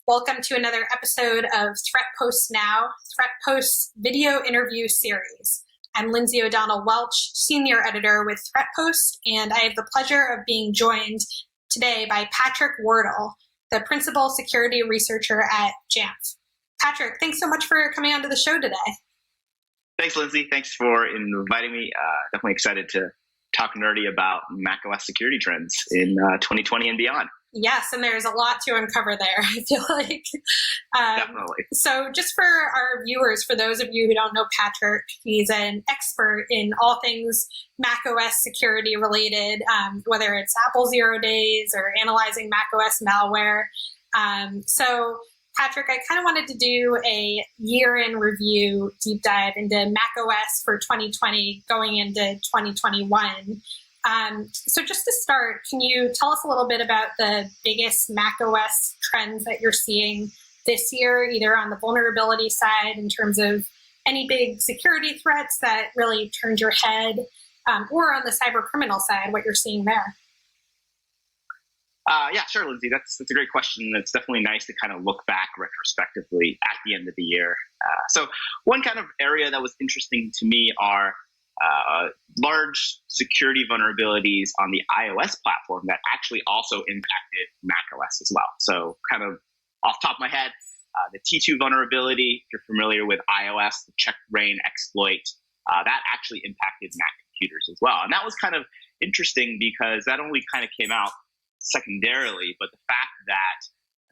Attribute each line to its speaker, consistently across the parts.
Speaker 1: Welcome to another episode of ThreatPost Now, ThreatPost's video interview series. I'm Lindsay O'Donnell Welch, Senior Editor with ThreatPost, and I have the pleasure of being joined today by Patrick Wardle, the Principal Security Researcher at Jamf. Patrick, thanks so much for coming onto the show today.
Speaker 2: Thanks, Lindsay. Thanks for inviting me. Definitely excited to talk nerdy about macOS security trends in 2020 and beyond.
Speaker 1: Yes, and there's a lot to uncover there, I feel like.
Speaker 2: Definitely.
Speaker 1: So just for our viewers, for those of you who don't know Patrick, he's an expert in all things macOS security related, whether it's Apple 0 days or analyzing macOS malware. So Patrick, I kind of wanted to do a year-in review deep dive into macOS for 2020 going into 2021. So just to start, can you tell us a little bit about the biggest macOS trends that you're seeing this year, either on the vulnerability side in terms of any big security threats that really turned your head, or on the cyber criminal side, what you're seeing there?
Speaker 2: Yeah, sure, Lindsay. That's a great question. It's definitely nice to kind of look back retrospectively at the end of the year. So one kind of area that was interesting to me are large security vulnerabilities on the iOS platform that actually also impacted macOS as well. So kind of off the top of my head, the T2 vulnerability, if you're familiar with iOS, the check brain exploit, that actually impacted Mac computers as well. And that was kind of interesting because that only kind of came out secondarily, but the fact that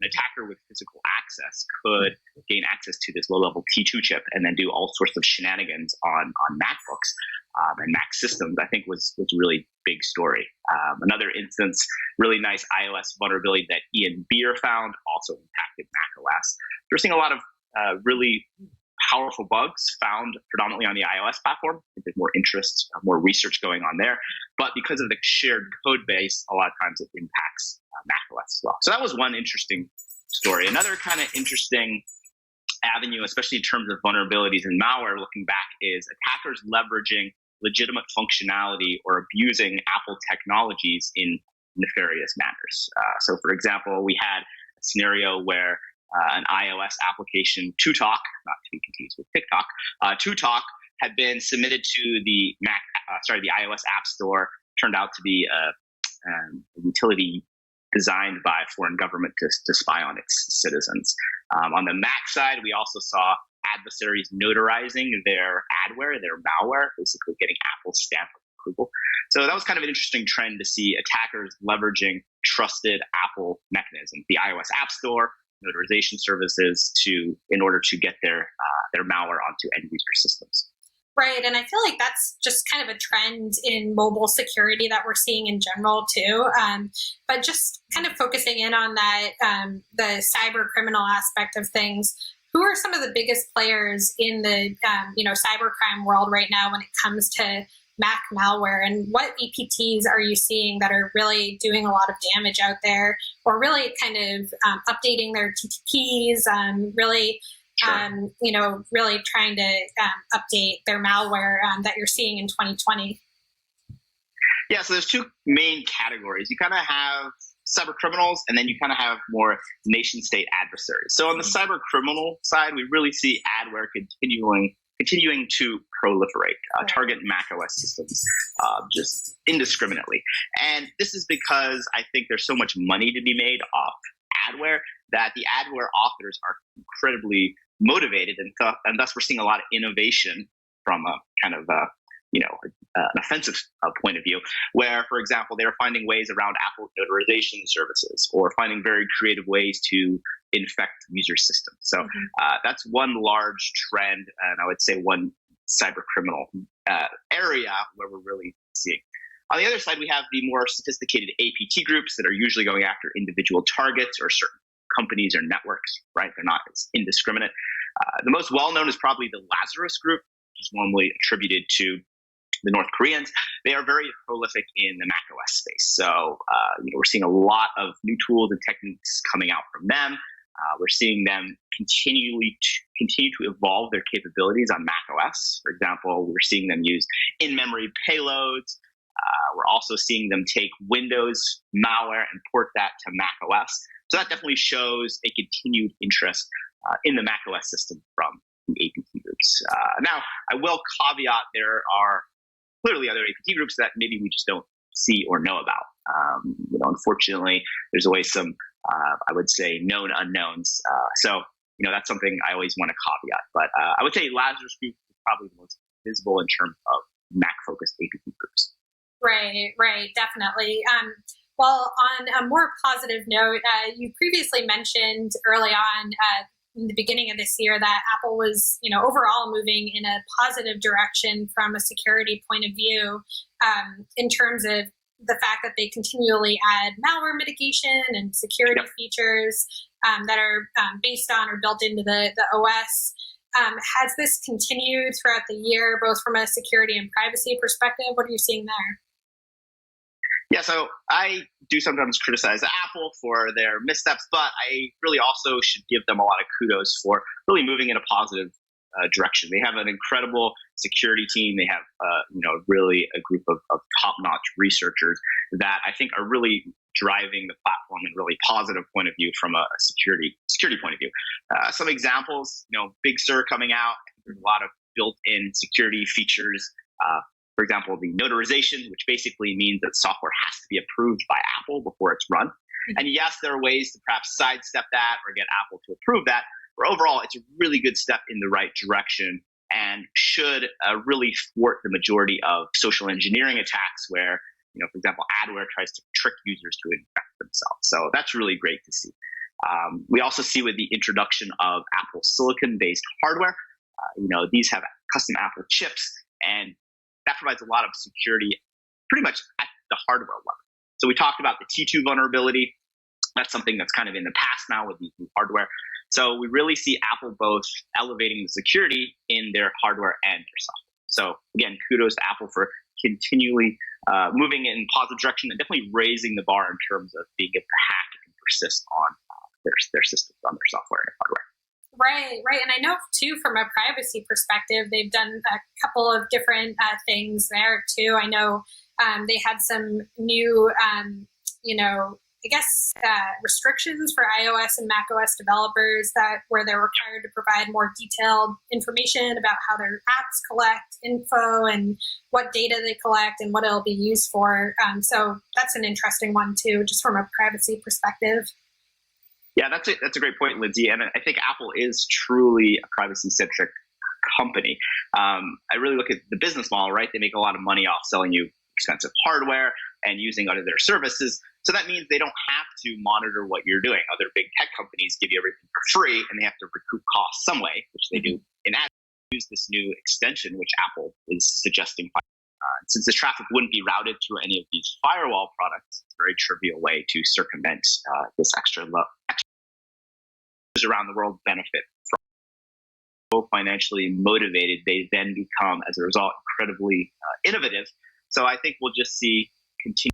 Speaker 2: an attacker with physical access could gain access to this low-level T2 chip and then do all sorts of shenanigans on MacBooks and Mac systems, I think was a really big story. Another instance, really nice iOS vulnerability that Ian Beer found also impacted macOS. We're seeing a lot of really powerful bugs found predominantly on the iOS platform. I think there's more interest, more research going on there. But because of the shared code base, a lot of times it impacts macOS as well. So that was one interesting story. Another kind of interesting avenue, especially in terms of vulnerabilities and malware looking back, is attackers leveraging legitimate functionality or abusing Apple technologies in nefarious manners. So for example, we had a scenario where an iOS application, TuTalk, not to be confused with TikTok, TuTalk had been submitted to the the iOS App Store. Turned out to be a utility designed by a foreign government to spy on its citizens. On the Mac side, we also saw adversaries notarizing their adware, their malware, basically getting Apple's stamp of approval. So that was kind of an interesting trend to see attackers leveraging trusted Apple mechanisms, the iOS App Store, notarization services in order to get their malware onto end user systems.
Speaker 1: Right, and I feel like that's just kind of a trend in mobile security that we're seeing in general too. But just kind of focusing in on that, the cyber criminal aspect of things. Who are some of the biggest players in the cybercrime world right now when it comes to Mac malware, and what EPTs are you seeing that are really doing a lot of damage out there, or really kind of updating their TTPs, really trying to update their malware that you're seeing in 2020?
Speaker 2: Yeah, so there's two main categories. You kind of have cyber criminals, and then you kind of have more nation state adversaries. So on the cyber criminal side, we really see adware continuing to proliferate, target macOS systems just indiscriminately. And this is because I think there's so much money to be made off adware that the adware authors are incredibly motivated, and thus we're seeing a lot of innovation from a kind of an offensive point of view, where, for example, they're finding ways around Apple notarization services or finding very creative ways to infect user systems. So that's one large trend, and I would say one cyber criminal area where we're really seeing. On the other side, we have the more sophisticated APT groups that are usually going after individual targets or certain companies or networks, right? They're not as indiscriminate. The most well-known is probably the Lazarus group, which is normally attributed to the North Koreans. They are very prolific in the macOS space. So we're seeing a lot of new tools and techniques coming out from them. We're seeing them continue to evolve their capabilities on macOS. For example, we're seeing them use in-memory payloads. We're also seeing them take Windows malware and port that to macOS. So that definitely shows a continued interest in the macOS system from the APT groups. Now, I will caveat there are clearly other APT groups that maybe we just don't see or know about. Unfortunately, there's always some, I would say, known unknowns. So that's something I always want to caveat. But I would say Lazarus Group is probably the most visible in terms of Mac-focused APT groups.
Speaker 1: Right, definitely. Well, on a more positive note, you previously mentioned early on in the beginning of this year that Apple was, overall moving in a positive direction from a security point of view, in terms of the fact that they continually add malware mitigation and security features that are based on or built into the OS. Has this continued throughout the year, both from a security and privacy perspective? What are you seeing there?
Speaker 2: Yeah, so I do sometimes criticize Apple for their missteps, but I really also should give them a lot of kudos for really moving in a positive direction. They have an incredible security team. They have, really a group of top-notch researchers that I think are really driving the platform in a really positive point of view from a security point of view. Some examples, Big Sur coming out. There's a lot of built-in security features. For example, the notarization, which basically means that software has to be approved by Apple before it's run. And yes, there are ways to perhaps sidestep that or get Apple to approve that. But overall, it's a really good step in the right direction and should really thwart the majority of social engineering attacks where, for example, adware tries to trick users to infect themselves. So that's really great to see. We also see with the introduction of Apple silicon-based hardware, these have custom Apple chips, and that provides a lot of security pretty much at the hardware level. So we talked about the T2 vulnerability. That's something that's kind of in the past now with these new hardware. So we really see Apple both elevating the security in their hardware and their software. So again, kudos to Apple for continually moving in a positive direction and definitely raising the bar in terms of being able to hack and persist on their systems, on their software and hardware.
Speaker 1: Right. And I know, too, from a privacy perspective, they've done a couple of different things there, too. I know they had some new, restrictions for iOS and macOS developers where they're required to provide more detailed information about how their apps collect info and what data they collect and what it'll be used for. So that's an interesting one, too, just from a privacy perspective.
Speaker 2: Yeah, that's a great point, Lindsay. And I think Apple is truly a privacy-centric company. I really look at the business model, right? They make a lot of money off selling you expensive hardware and using other their services. So that means they don't have to monitor what you're doing. Other big tech companies give you everything for free, and they have to recoup costs some way, which they do in ads. Use this new extension, which Apple is suggesting. Since the traffic wouldn't be routed through any of these firewall products, it's a very trivial way to circumvent this extra around the world benefit from so financially motivated. They then become, as a result, incredibly innovative. So I think we'll just see continued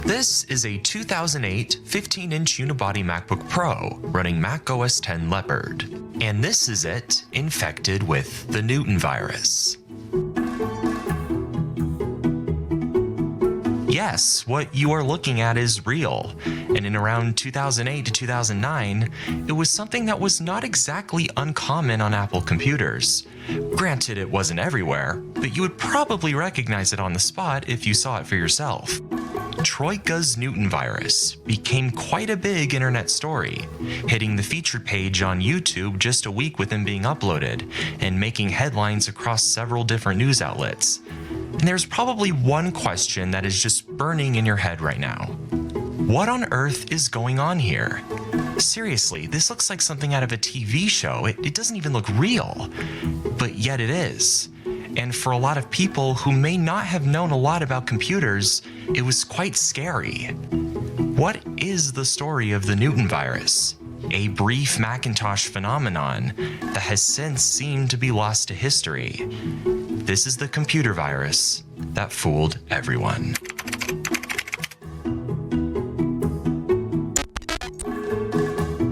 Speaker 3: This is a 2008 15-inch unibody MacBook Pro running Mac OS X Leopard, and this is it infected with the Newton virus. Yes, what you are looking at is real, and in around 2008 to 2009, it was something that was not exactly uncommon on Apple computers. Granted, it wasn't everywhere, but you would probably recognize it on the spot if you saw it for yourself. Troika's Newton virus became quite a big internet story, hitting the featured page on YouTube just a week with them being uploaded, and making headlines across several different news outlets. And there's probably one question that is just burning in your head right now. What on earth is going on here? Seriously, this looks like something out of a TV show. It doesn't even look real. But yet it is. And for a lot of people who may not have known a lot about computers, it was quite scary. What is the story of the Newton virus? A brief Macintosh phenomenon that has since seemed to be lost to history. This is the computer virus that fooled everyone.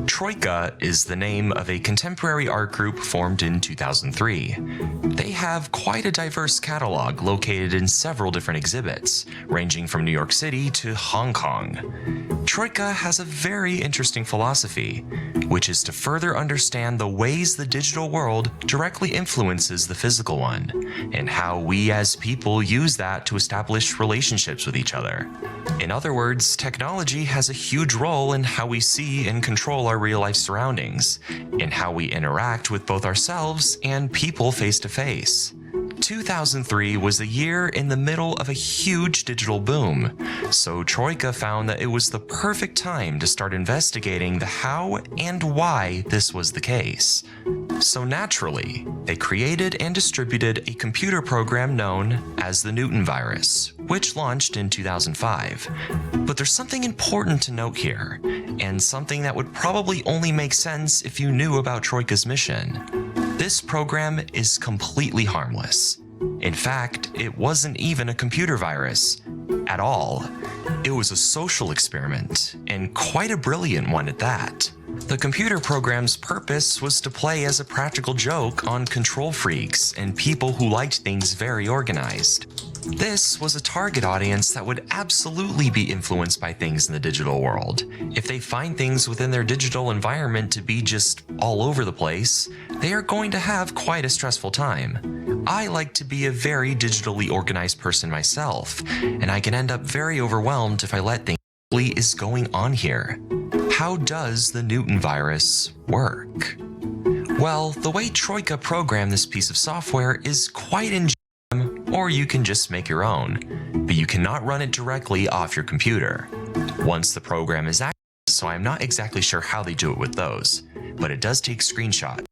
Speaker 3: Troika is the name of a contemporary art group formed in 2003. They have quite a diverse catalog located in several different exhibits, ranging from New York City to Hong Kong. Troika has a very interesting philosophy, which is to further understand the ways the digital world directly influences the physical one, and how we as people use that to establish relationships with each other. In other words, technology has a huge role in how we see and control our real-life surroundings, in how we interact with both ourselves and people face-to-face. 2003 was a year in the middle of a huge digital boom, so Troika found that it was the perfect time to start investigating the how and why this was the case. So naturally, they created and distributed a computer program known as the Newton virus, which launched in 2005. But there's something important to note here, and something that would probably only make sense if you knew about Troika's mission. This program is completely harmless. In fact, it wasn't even a computer virus at all. It was a social experiment, and quite a brilliant one at that. The computer program's purpose was to play as a practical joke on control freaks and people who liked things very organized. This was a target audience that would absolutely be influenced by things in the digital world. If they find things within their digital environment to be just all over the place, they are going to have quite a stressful time. I like to be a very digitally organized person myself, and I can end up very overwhelmed if I let things is going on here. How does the Newton virus work? Well, the way Troika programmed this piece of software is quite ingenious, or you can just make your own, but you cannot run it directly off your computer. Once the program is active, so I'm not exactly sure how they do it with those, but it does take screenshots.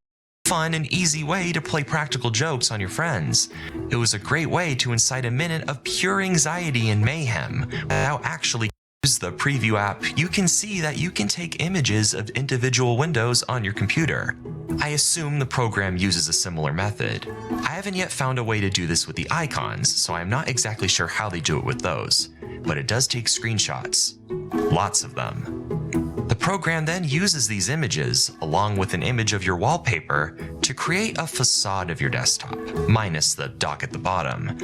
Speaker 3: Fun and easy way to play practical jokes on your friends. It was a great way to incite a minute of pure anxiety and mayhem without actually use the preview app. You can see that you can take images of individual windows on your computer. I assume the program uses a similar method. I haven't yet found a way to do this with the icons, so I'm not exactly sure how they do it with those, but it does take screenshots. Lots of them. The program then uses these images, along with an image of your wallpaper, to create a facade of your desktop, minus the dock at the bottom.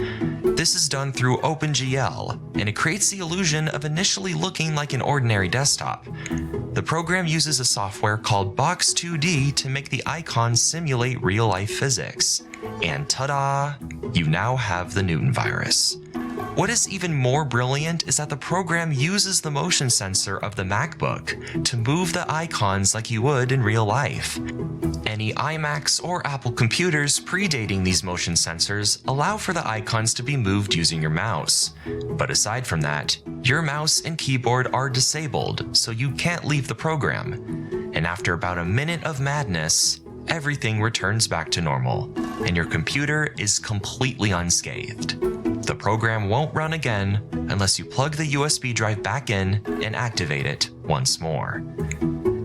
Speaker 3: This is done through OpenGL, and it creates the illusion of initially looking like an ordinary desktop. The program uses a software called Box2D to make the icons simulate real-life physics. And ta-da! You now have the Newton virus. What is even more brilliant is that the program uses the motion sensor of the MacBook to move the icons like you would in real life. Any iMacs or Apple computers predating these motion sensors allow for the icons to be moved using your mouse. But aside from that, your mouse and keyboard are disabled, so you can't leave the program. And after about a minute of madness, everything returns back to normal, and your computer is completely unscathed. The program won't run again unless you plug the USB drive back in and activate it once more.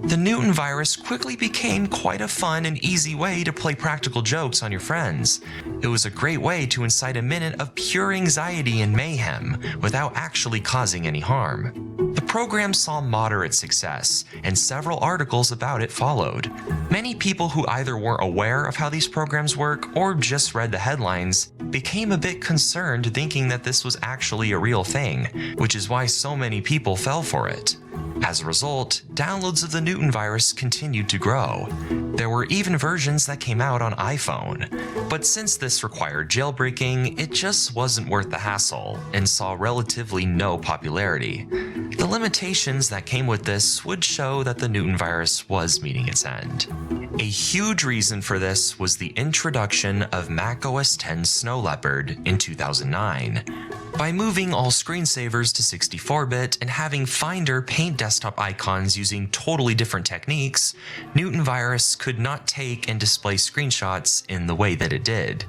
Speaker 3: The Newton virus quickly became quite a fun and easy way to play practical jokes on your friends. It was a great way to incite a minute of pure anxiety and mayhem without actually causing any harm. The program saw moderate success, and several articles about it followed. Many people who either weren't aware of how these programs work or just read the headlines became a bit concerned, thinking that this was actually a real thing, which is why so many people fell for it. As a result, downloads of the Newton virus continued to grow. There were even versions that came out on iPhone, but since this required jailbreaking, it just wasn't worth the hassle and saw relatively no popularity. The limitations that came with this would show that the Newton virus was meeting its end. A huge reason for this was the introduction of macOS X Snow Leopard in 2009. By moving all screensavers to 64-bit and having Finder paint desktop icons using totally different techniques, Newton virus could not take and display screenshots in the way that it did.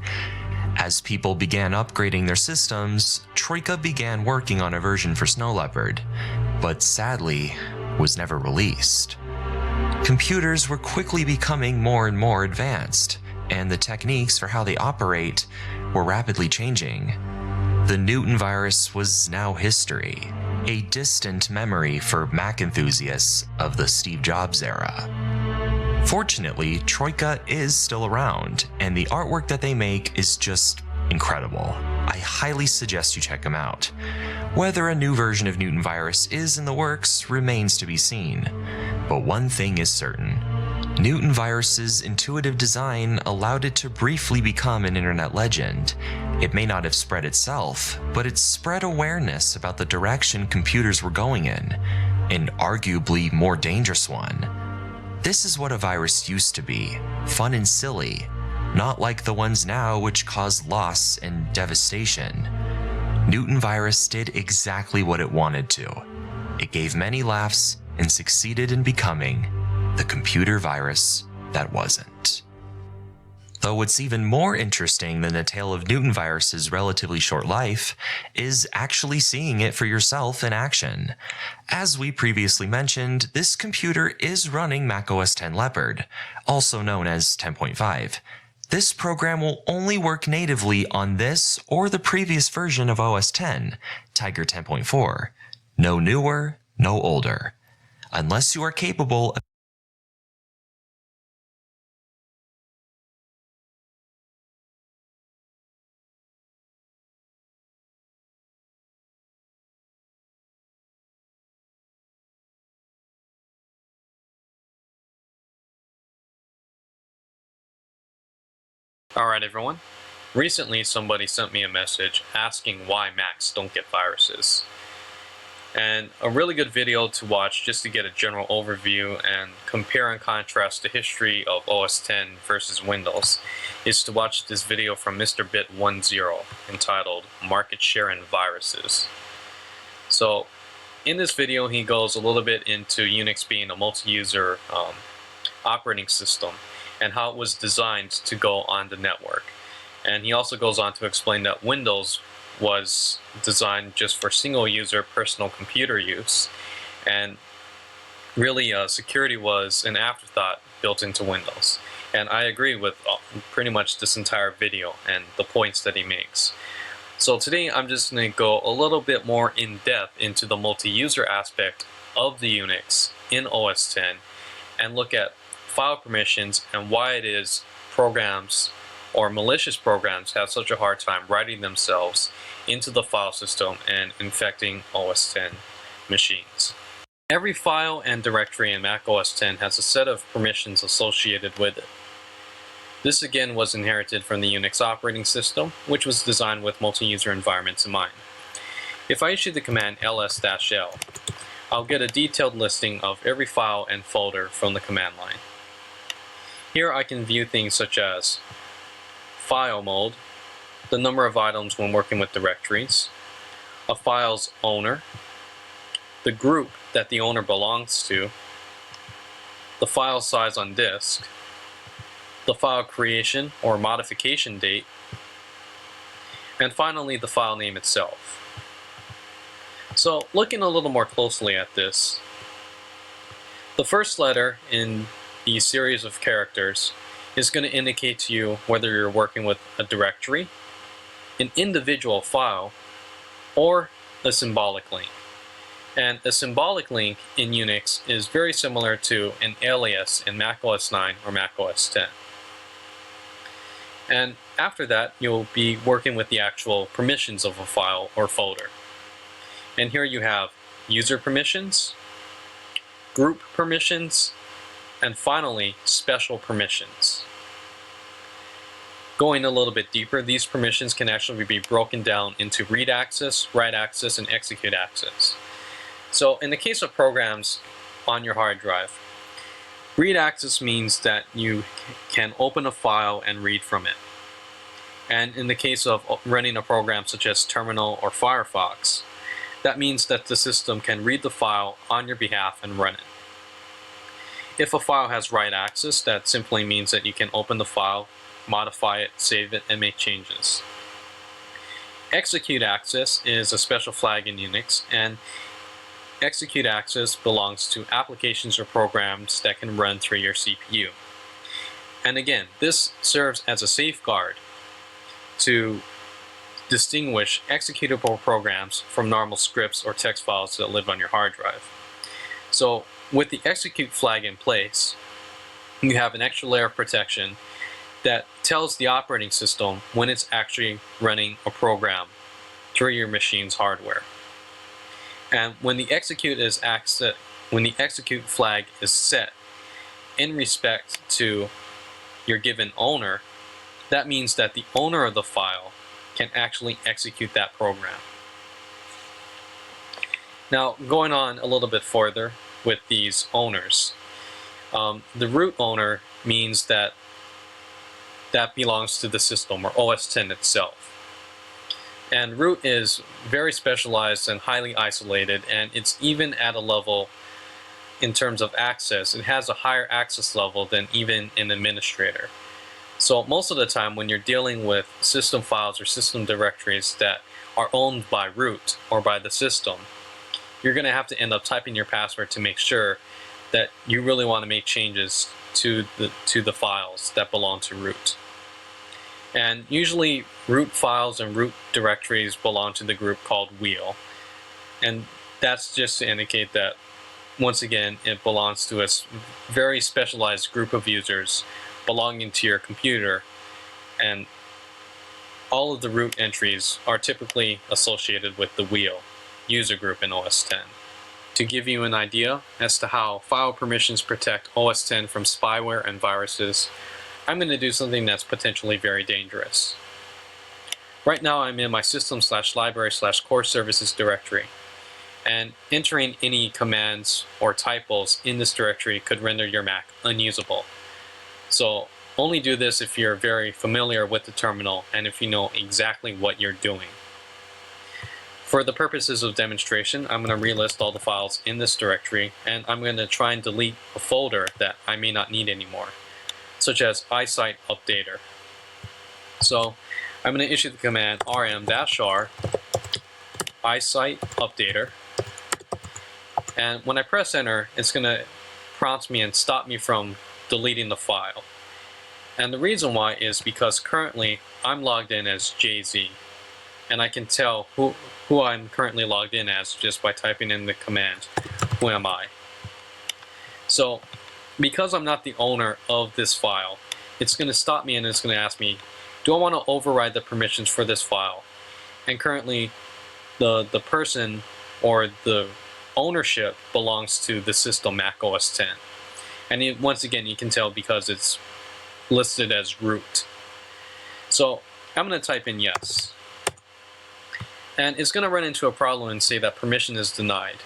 Speaker 3: As people began upgrading their systems, Troika began working on a version for Snow Leopard, but sadly was never released. Computers were quickly becoming more and more advanced, and the techniques for how they operate were rapidly changing. The Newton virus was now history, a distant memory for Mac enthusiasts of the Steve Jobs era. Fortunately, Troika is still around, and the artwork that they make is just incredible. I highly suggest you check them out. Whether a new version of Newton virus is in the works remains to be seen, but one thing is certain. Newton virus's intuitive design allowed it to briefly become an internet legend. It may not have spread itself, but it spread awareness about the direction computers were going in, an arguably more dangerous one. This is what a virus used to be, fun and silly, not like the ones now which cause loss and devastation. Newton virus did exactly what it wanted to. It gave many laughs and succeeded in becoming the computer virus that wasn't. Though what's even more interesting than the tale of Newton virus's relatively short life is actually seeing it for yourself in action. As we previously mentioned, this computer is running macOS X Leopard, also known as 10.5. This program will only work natively on this or the previous version of OS X, Tiger 10.4. No newer, no older. Unless you are capable of
Speaker 4: Alright everyone, recently somebody sent me a message asking why Macs don't get viruses. And a really good video to watch just to get a general overview and compare and contrast the history of OS X versus Windows is to watch this video from MrBit10 entitled Market Share and Viruses. So in this video he goes a little bit into Unix being a multi-user operating system and how it was designed to go on the network. And he also goes on to explain that Windows was designed just for single-user personal computer use, and really security was an afterthought built into Windows. And I agree with pretty much this entire video and the points that he makes. So today I'm just going to go a little bit more in depth into the multi-user aspect of the Unix in OS X and look at file permissions and why it is programs or malicious programs have such a hard time writing themselves into the file system and infecting OS X machines. Every file and directory in Mac OS X has a set of permissions associated with it. This again was inherited from the Unix operating system, which was designed with multi-user environments in mind. If I issue the command ls-l, I'll get a detailed listing of every file and folder from the command line. Here I can view things such as file mode, the number of items when working with directories, a file's owner, the group that the owner belongs to, the file size on disk, the file creation or modification date, and finally the file name itself. So looking a little more closely at this, The first letter in the series of characters is going to indicate to you whether you're working with a directory, an individual file, or a symbolic link. And a symbolic link in Unix is very similar to an alias in Mac OS 9 or Mac OS 10. And after that, you'll be working with the actual permissions of a file or folder. And here you have user permissions, group permissions, and finally, special permissions. Going a little bit deeper, these permissions can actually be broken down into read access, write access, and execute access. So in the case of programs on your hard drive, read access means that you can open a file and read from it. And in the case of running a program such as Terminal or Firefox, that means that the system can read the file on your behalf and run it. If a file has write access, that simply means that you can open the file, modify it, save it, and make changes. Execute access is a special flag in Unix, and execute access belongs to applications or programs that can run through your CPU. And again, this serves as a safeguard to distinguish executable programs from normal scripts or text files that live on your hard drive. So with the execute flag in place, you have an extra layer of protection that tells the operating system when it's actually running a program through your machine's hardware. And when the execute flag is set in respect to your given owner, that means that the owner of the file can actually execute that program. Now, going on a little bit further with these owners, the root owner means that belongs to the system, or OS X itself. And root is very specialized and highly isolated, and it's even at a level in terms of access. It has a higher access level than even an administrator. So most of the time when you're dealing with system files or system directories that are owned by root or by the system, you're going to have to end up typing your password to make sure that you really want to make changes to the files that belong to root. And usually root files and root directories belong to the group called wheel. And that's just to indicate that, once again, it belongs to a very specialized group of users belonging to your computer. And all of the root entries are typically associated with the wheel user group in OS X. To give you an idea as to how file permissions protect OS X from spyware and viruses, I'm going to do something that's potentially very dangerous. Right now I'm in my system/library/core services directory, and entering any commands or typos in this directory could render your Mac unusable. So only do this if you're very familiar with the terminal and if you know exactly what you're doing. For the purposes of demonstration, I'm going to relist all the files in this directory, and I'm going to try and delete a folder that I may not need anymore, such as iSite updater. So I'm going to issue the command rm-r iSite updater, and when I press enter, it's going to prompt me and stop me from deleting the file. And the reason why is because currently I'm logged in as JZ, and I can tell who I'm currently logged in as just by typing in the command, who am I? So because I'm not the owner of this file, it's going to stop me and it's going to ask me, do I want to override the permissions for this file? And currently the person or the ownership belongs to the system Mac OS X. And once again, you can tell because it's listed as root. So I'm going to type in yes. And it's going to run into a problem and say that permission is denied.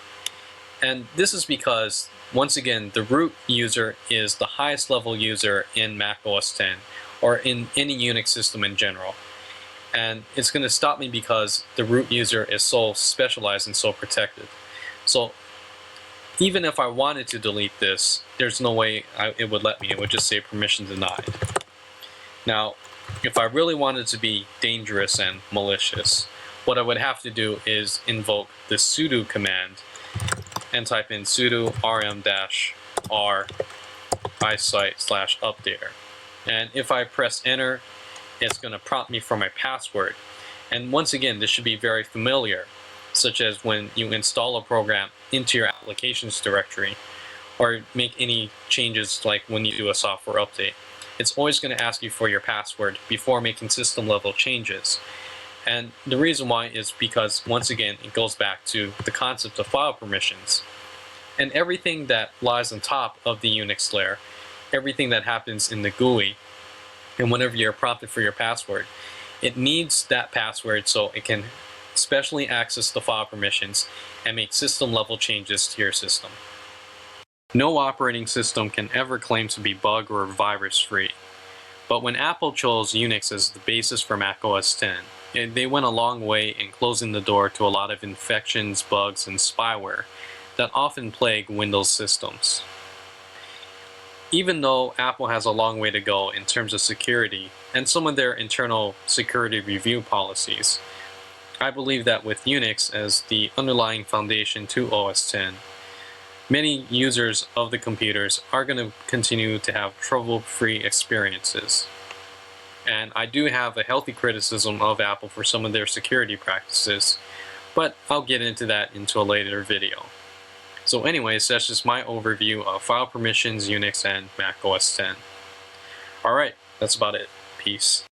Speaker 4: And this is because, once again, the root user is the highest level user in Mac OS X, or in any Unix system in general. And it's going to stop me because the root user is so specialized and so protected. So even if I wanted to delete this, there's no way it would let me. It would just say permission denied. Now, if I really wanted to be dangerous and malicious, what I would have to do is invoke the sudo command and type in sudo rm-r r eyesight/updater. And if I press enter, it's going to prompt me for my password. And once again, this should be very familiar, such as when you install a program into your applications directory or make any changes like when you do a software update. It's always going to ask you for your password before making system level changes. And the reason why is because, once again, it goes back to the concept of file permissions. And everything that lies on top of the Unix layer, everything that happens in the GUI, and whenever you're prompted for your password, it needs that password so it can specially access the file permissions and make system level changes to your system. No operating system can ever claim to be bug or virus free. But when Apple chose Unix as the basis for Mac OS X, they went a long way in closing the door to a lot of infections, bugs, and spyware that often plague Windows systems. Even though Apple has a long way to go in terms of security and some of their internal security review policies, I believe that with Unix as the underlying foundation to OS X, many users of the computers are going to continue to have trouble-free experiences. And I do have a healthy criticism of Apple for some of their security practices, but I'll get into that into a later video. So anyways, that's just my overview of file permissions, Unix, and Mac OS X. Alright, that's about it. Peace.